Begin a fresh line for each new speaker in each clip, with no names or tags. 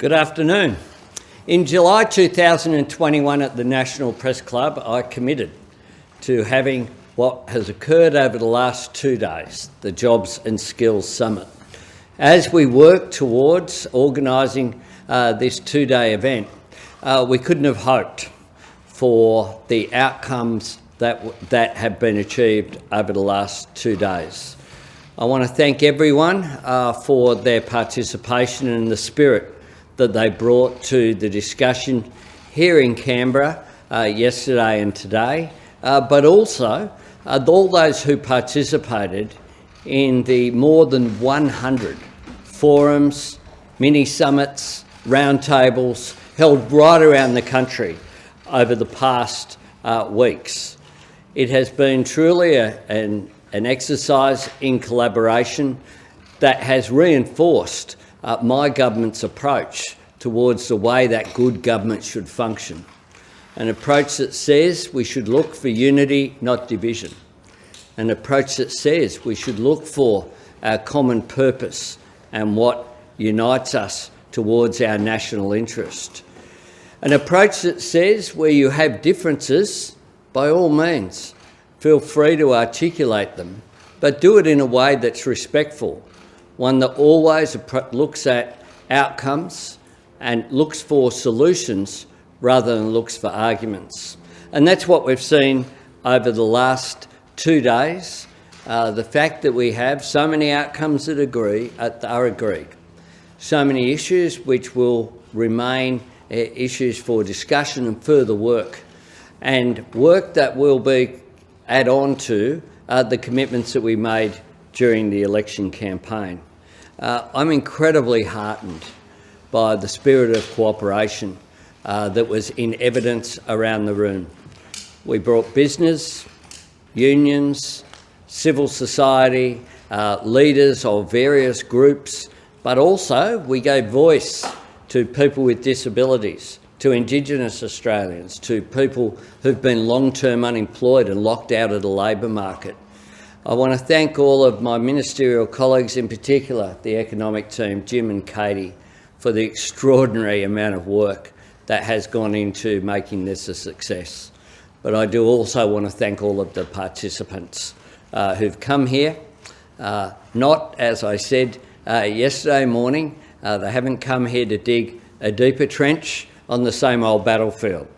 Good afternoon. In July 2021 at the National Press Club, I committed to having what has occurred over the last 2 days, the Jobs and Skills Summit. As we work towards organising this 2-day event, we couldn't have hoped for the outcomes that have been achieved over the last 2 days. I want to thank everyone for their participation and the spirit that they brought to the discussion here in Canberra yesterday and today, but also all those who participated in the more than 100 forums, mini-summits, roundtables held right around the country over the past weeks. It has been truly an exercise in collaboration that has reinforced my government's approach towards the way that good government should function. An approach that says we should look for unity, not division. An approach that says we should look for our common purpose and what unites us towards our national interest. An approach that says where you have differences, by all means, feel free to articulate them, but do it in a way that's respectful, one that always looks at outcomes and looks for solutions rather than looks for arguments. And that's what we've seen over the last 2 days. The fact that we have so many outcomes that are agreed, so many issues which will remain issues for discussion and further work, and work that will be add on to the commitments that we made during the election campaign. I'm incredibly heartened by the spirit of cooperation that was in evidence around the room. We brought business, unions, civil society, leaders of various groups, but also we gave voice to people with disabilities, to Indigenous Australians, to people who've been long-term unemployed and locked out of the labour market. I want to thank all of my ministerial colleagues, in particular the economic team, Jim and Katy, for the extraordinary amount of work that has gone into making this a success. But I do also want to thank all of the participants who've come here, not, as I said yesterday morning, they haven't come here to dig a deeper trench on the same old battlefield.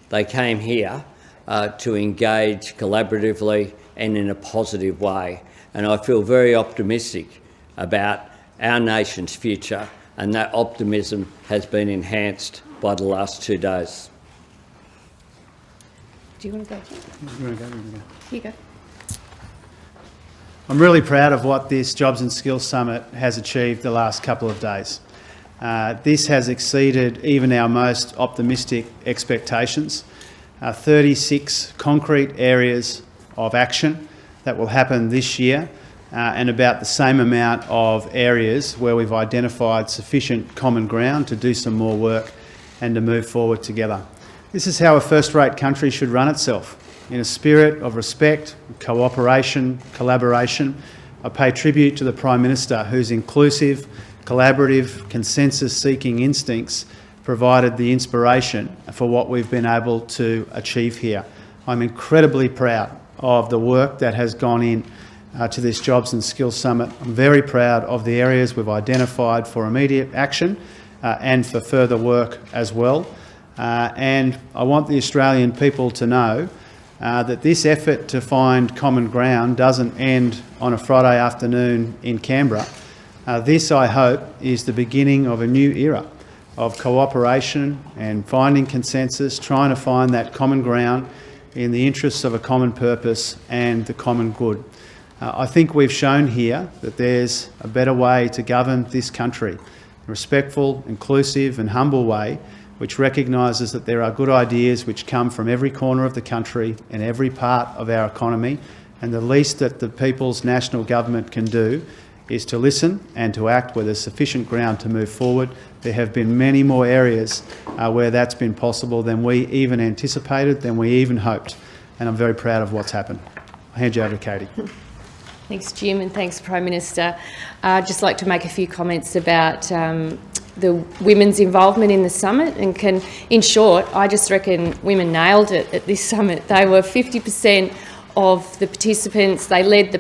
They came here to engage collaboratively and in a positive way. And I feel very optimistic about our nation's future, and that optimism has been enhanced by the last 2 days.
Do you want to go?
You want to go?
Here you go.
I'm really proud of what this Jobs and Skills Summit has achieved the last couple of days. This has exceeded even our most optimistic expectations. 36 concrete areas of action that will happen this year, and about the same amount of areas where we've identified sufficient common ground to do some more work and to move forward together. This is how a first-rate country should run itself, in a spirit of respect, cooperation, collaboration. I pay tribute to the Prime Minister, whose inclusive, collaborative, consensus-seeking instincts provided the inspiration for what we've been able to achieve here. I'm incredibly proud of the work that has gone in to this Jobs and Skills Summit. I'm very proud of the areas we've identified for immediate action and for further work as well. And I want the Australian people to know that this effort to find common ground doesn't end on a Friday afternoon in Canberra. This, I hope, is the beginning of a new era of cooperation and finding consensus, trying to find that common ground in the interests of a common purpose and the common good. I think we've shown here that there's a better way to govern this country, a respectful, inclusive and humble way which recognises that there are good ideas which come from every corner of the country and every part of our economy, and the least that the People's National Government can do is to listen and to act where there's sufficient ground to move forward. There have been many more areas where that's been possible than we even anticipated, than we even hoped, and I'm very proud of what's happened. I'll hand you over to Katy.
Thanks, Jim, and thanks, Prime Minister. I'd just like to make a few comments about the women's involvement in the summit, and in short, I just reckon women nailed it at this summit. They were 50% of the participants, they led the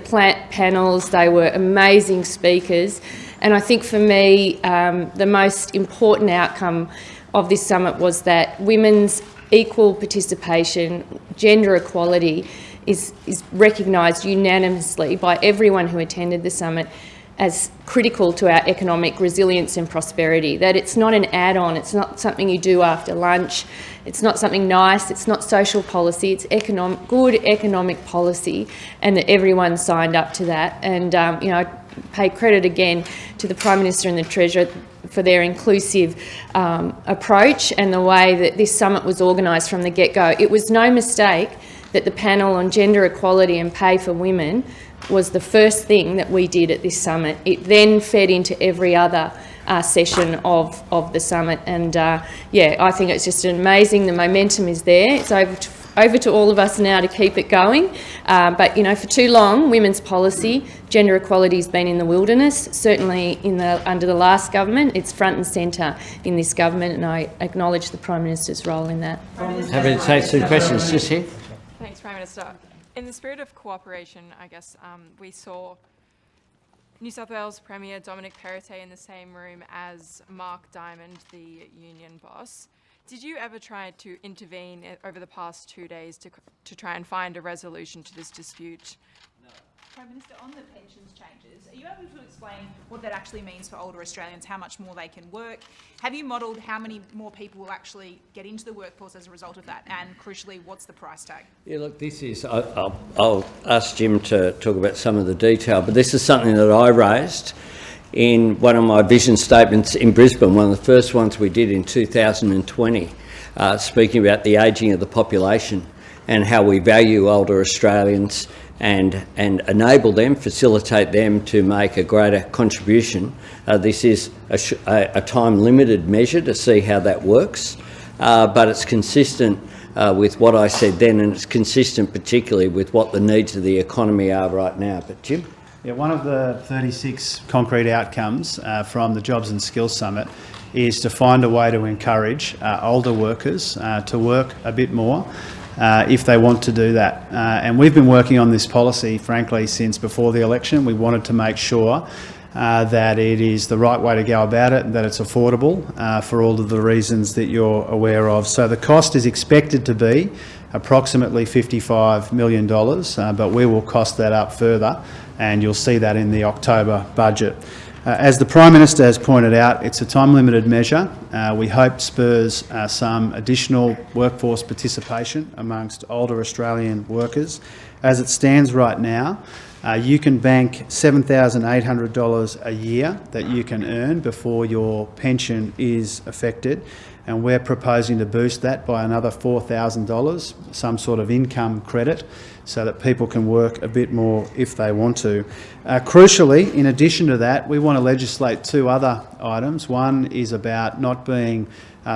panels, they were amazing speakers, and I think for me the most important outcome of this summit was that women's equal participation, gender equality is recognised unanimously by everyone who attended the summit as critical to our economic resilience and prosperity, that it's not an add-on, it's not something you do after lunch, it's not something nice, it's not social policy, it's good economic policy, and that everyone signed up to that. And I pay credit again to the Prime Minister and the Treasurer for their inclusive approach and the way that this summit was organised from the get-go. It was no mistake that the panel on gender equality and pay for women was the first thing that we did at this summit. It then fed into every other session of the summit, and I think it's just amazing. The momentum is there. It's over to all of us now to keep it going. But for too long, women's policy, gender equality has been in the wilderness. Certainly under the last government, it's front and centre in this government, and I acknowledge the Prime Minister's role in that.
Happy to take some questions. Just here.
Thanks, Prime Minister. In the spirit of cooperation, I guess we saw New South Wales Premier Dominic Perrottet in the same room as Mark Diamond, the union boss. Did you ever try to intervene over the past 2 days to try and find a resolution to this dispute?
Prime Minister, on the pensions changes, are you able to explain what that actually means for older Australians, how much more they can work? Have you modelled how many more people will actually get into the workforce as a result of that? And crucially, what's the price tag?
Yeah, look, this is, I'll ask Jim to talk about some of the detail, but this is something that I raised in one of my vision statements in Brisbane, one of the first ones we did in 2020, speaking about the ageing of the population and how we value older Australians and enable them, facilitate them to make a greater contribution. This is a time-limited measure to see how that works, but it's consistent with what I said then, and it's consistent particularly with what the needs of the economy are right now. But Jim?
Yeah, one of the 36 concrete outcomes from the Jobs and Skills Summit is to find a way to encourage older workers to work a bit more if they want to do that. And we've been working on this policy, frankly, since before the election. We wanted to make sure that it is the right way to go about it and that it's affordable for all of the reasons that you're aware of. So the cost is expected to be approximately $55 million, but we will cost that up further, and you'll see that in the October budget. As the Prime Minister has pointed out, it's a time-limited measure. We hope spurs some additional workforce participation amongst older Australian workers. As it stands right now, you can bank $7,800 a year that you can earn before your pension is affected, and we're proposing to boost that by another $4,000, some sort of income credit, so that people can work a bit more if they want to. Crucially, in addition to that, we want to legislate two other items. One is about not being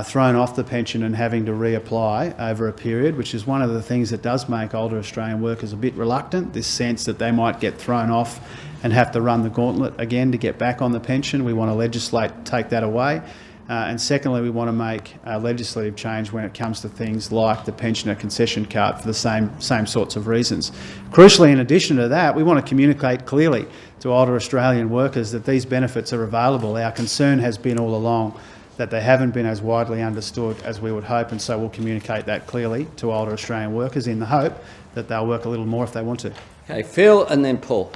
thrown off the pension and having to reapply over a period, which is one of the things that does make older Australian workers a bit reluctant, this sense that they might get thrown off and have to run the gauntlet again to get back on the pension. We want to legislate, take that away. And secondly, we want to make legislative change when it comes to things like the pensioner concession card for the same sorts of reasons. Crucially, in addition to that, we want to communicate clearly to older Australian workers that these benefits are available. Our concern has been all along that they haven't been as widely understood as we would hope, and so we'll communicate that clearly to older Australian workers in the hope that they'll work a little more if they want to.
Okay, Phil and then Paul.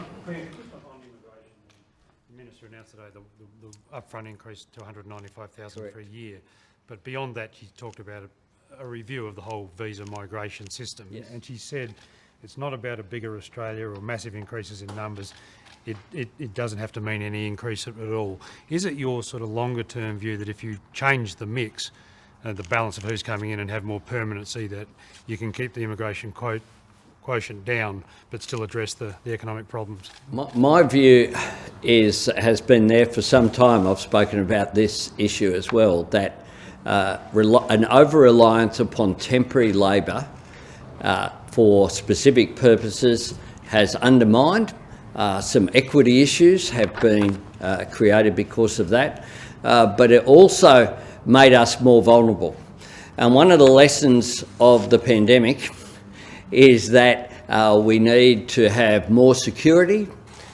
Upfront increase to $195,000 for a year, but beyond that, she talked about a review of the whole visa migration system. Yes. And she said it's not about a bigger Australia or massive increases in numbers. It doesn't have to mean any increase at all. Is it your sort of longer term view that if you change the mix, the balance of who's coming in and have more permanency, that you can keep the immigration quotient down but still address the economic problems?
My view has been there for some time. I've spoken about this issue as well, that an over-reliance upon temporary labour for specific purposes has undermined Some equity issues have been created because of that, but it also made us more vulnerable. And one of the lessons of the pandemic is that we need to have more security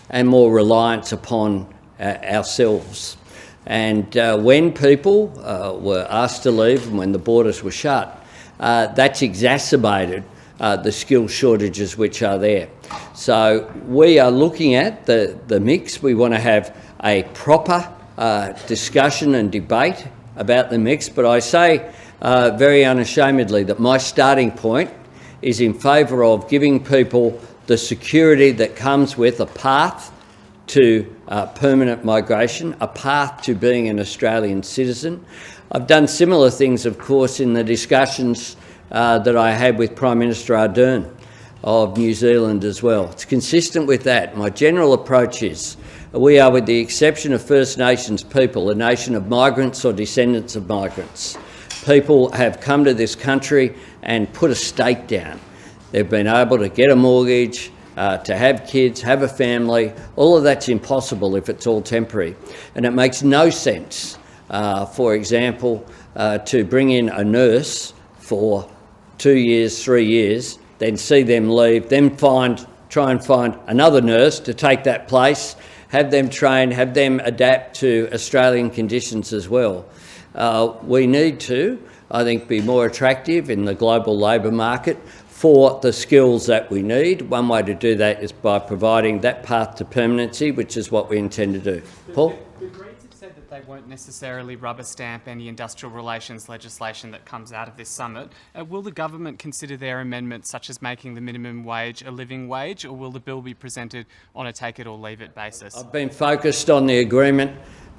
and more reliance upon ourselves. And when people were asked to leave and when the borders were shut, that's exacerbated the skill shortages which are there. So we are looking at the mix. We want to have a proper discussion and debate about the mix, but I say very unashamedly that my starting point is in favour of giving people the security that comes with a path to permanent migration, a path to being an Australian citizen. I've done similar things, of course, in the discussions that I had with Prime Minister Ardern of New Zealand as well. It's consistent with that. My general approach is we are, with the exception of First Nations people, a nation of migrants or descendants of migrants. People have come to this country and put a stake down. They've been able to get a mortgage, to have kids, have a family. All of that's impossible if it's all temporary. And it makes no sense, for example, to bring in a nurse for 2 years, 3 years, then see them leave, then try and find another nurse to take that place, have them train, have them adapt to Australian conditions as well. We need to, I think, be more attractive in the global labour market for the skills that we need. One way to do that is by providing that path to permanency, which is what we intend to do. Paul?
The Greens have said that they won't necessarily rubber stamp any industrial relations legislation that comes out of this summit. Will the government consider their amendments, such as making the minimum wage a living wage, or will the bill be presented on a take it or leave it basis?
I've been focused on the agreement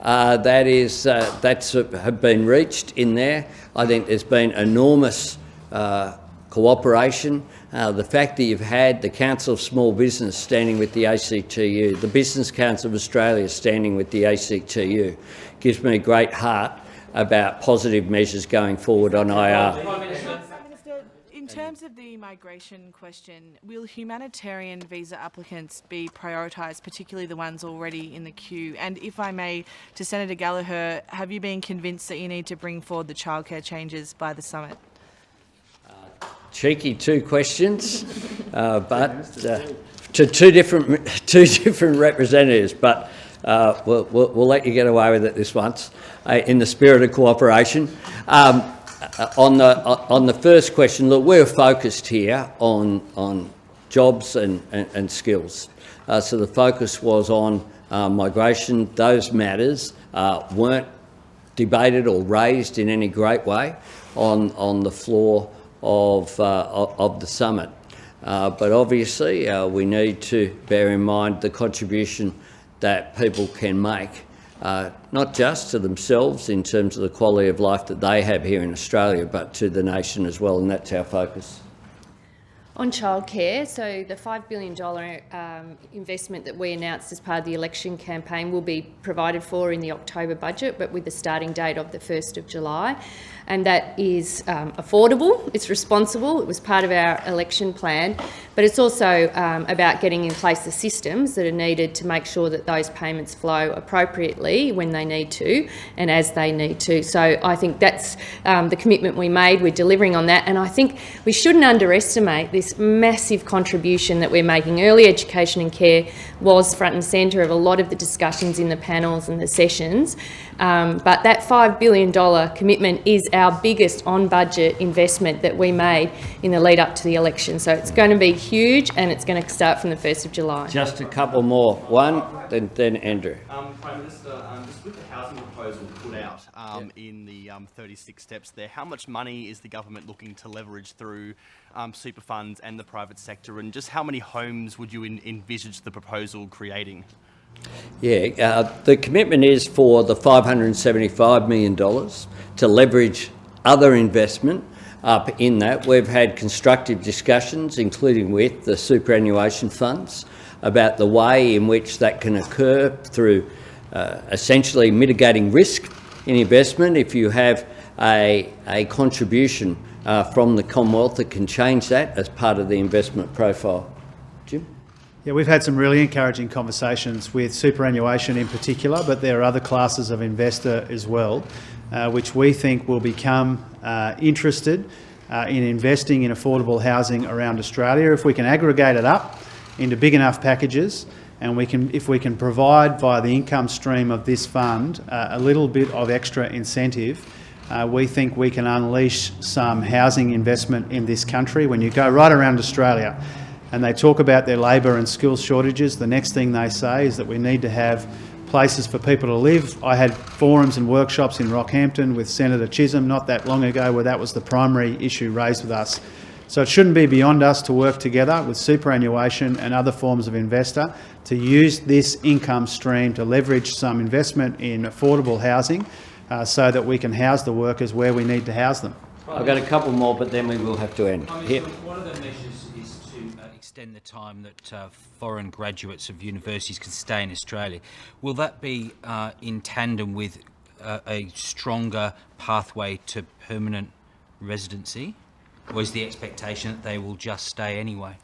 that's have been reached in there. I think there's been enormous cooperation. The fact that you've had the Council of Small Business standing with the ACTU, the Business Council of Australia standing with the ACTU, gives me great heart about positive measures going forward on IR.
Minister, in terms of the migration question, will humanitarian visa applicants be prioritised, particularly the ones already in the queue? And if I may, to Senator Gallagher, have you been convinced that you need to bring forward the childcare changes by the summit?
Cheeky two questions, but to two different representatives. But we'll let you get away with it this once, in the spirit of cooperation. On the first question, look, we're focused here on jobs and skills. So the focus was on migration. Those matters weren't debated or raised in any great way on the floor of the summit. But obviously we need to bear in mind the contribution that people can make, not just to themselves in terms of the quality of life that they have here in Australia, but to the nation as well, and that's our focus.
On childcare, so the $5 billion investment that we announced as part of the election campaign will be provided for in the October budget, but with the starting date of the 1st of July. And that is affordable, it's responsible, it was part of our election plan, but it's also about getting in place the systems that are needed to make sure that those payments flow appropriately when they need to and as they need to. So I think that's the commitment we made, we're delivering on that, and I think we shouldn't underestimate this massive contribution that we're making. Early education and care was front and centre of a lot of the discussions in the panels and the sessions, but that $5 billion commitment is our biggest on-budget investment that we made in the lead up to the election. So it's going to be huge, and it's going to start from the 1st of July.
Just a couple more. One, then Andrew.
Prime Minister, just with the housing proposal put out in the 36 steps there, how much money is the government looking to leverage through super funds and the private sector, and just how many homes would you envisage the proposal creating?
Yeah, the commitment is for the $575 million to leverage other investment up in that. We've had constructive discussions, including with the superannuation funds, about the way in which that can occur through essentially mitigating risk in investment. If you have a contribution from the Commonwealth that can change that as part of the investment profile. Jim?
Yeah, we've had some really encouraging conversations with superannuation in particular, but there are other classes of investor as well, which we think will become interested in investing in affordable housing around Australia. If we can aggregate it up into big enough packages, and if we can provide via the income stream of this fund a little bit of extra incentive, we think we can unleash some housing investment in this country. When you go right around Australia and they talk about their labour and skills shortages, the next thing they say is that we need to have places for people to live. I had forums and workshops in Rockhampton with Senator Chisholm not that long ago where that was the primary issue raised with us. So it shouldn't be beyond us to work together with superannuation and other forms of investor to use this income stream to leverage some investment in affordable housing so that we can house the workers where we need to house them.
I've got a couple more, but then we will have to end. Here.
One of the measures is to extend the time that foreign graduates of universities can stay in Australia. Will that be in tandem with a stronger pathway to permanent residency? Or is the expectation that they will just stay anyway?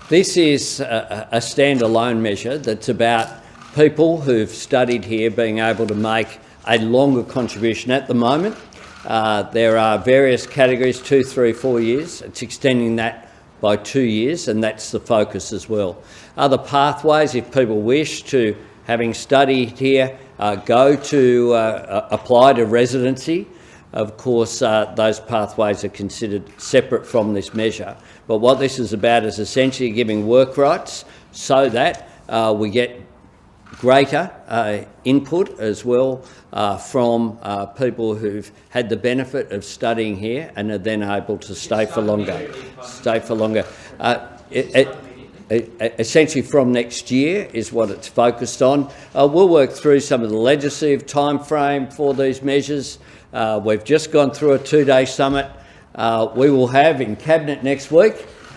This is a standalone measure that's about people who've studied here being able to make a longer contribution. At the moment, there are various categories, 2, 3, 4 years. It's extending that by 2 years, and that's the focus as well. Other pathways, if people wish to, having studied here, go to apply to residency. Of course, those pathways are considered separate from this measure. But what this is about is essentially giving work rights so that we get greater input as well from people who've had the benefit of studying here and are then able to stay for longer. Essentially from next year is what it's focused on. We'll work through some of the legislative time frame for these measures. We've just gone through a 2-day summit. We will have in Cabinet next week,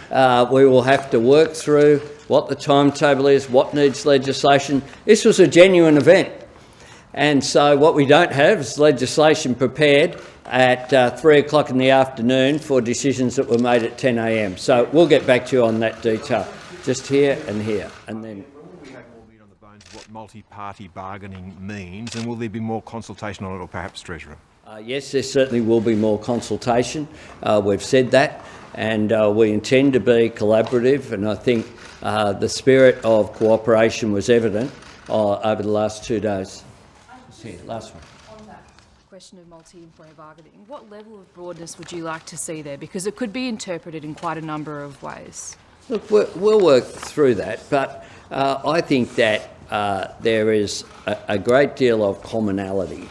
we will have to work through what the timetable is, what needs legislation. This was a genuine event. And so what we don't have is legislation prepared at 3 o'clock in the afternoon for decisions that were made at 10 a.m. So we'll get back to you on that detail, just here and here. And then
we have more meat on the bones of what multi-party bargaining means, and will there be more consultation on it, or perhaps, Treasurer?
Yes, there certainly will be more consultation. We've said that, and we intend to be collaborative, and I think the spirit of cooperation was evident over the last 2 days. Here, last one.
On that question of multi-employer bargaining, what level of broadness would you like to see there? Because it could be interpreted in quite a number of ways.
Look, we'll work through that, but I think that there is a great deal of commonality.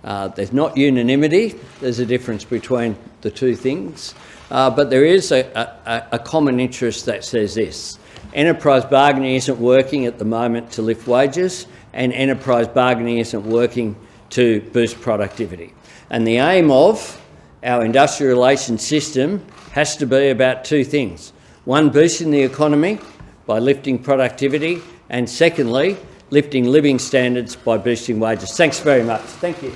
There's not unanimity, there's a difference between the two things, but there is a common interest that says this. Enterprise bargaining isn't working at the moment to lift wages, and enterprise bargaining isn't working to boost productivity. And the aim of our industrial relations system has to be about two things. One, boosting the economy by lifting productivity, and secondly, lifting living standards by boosting wages. Thanks very much. Thank you.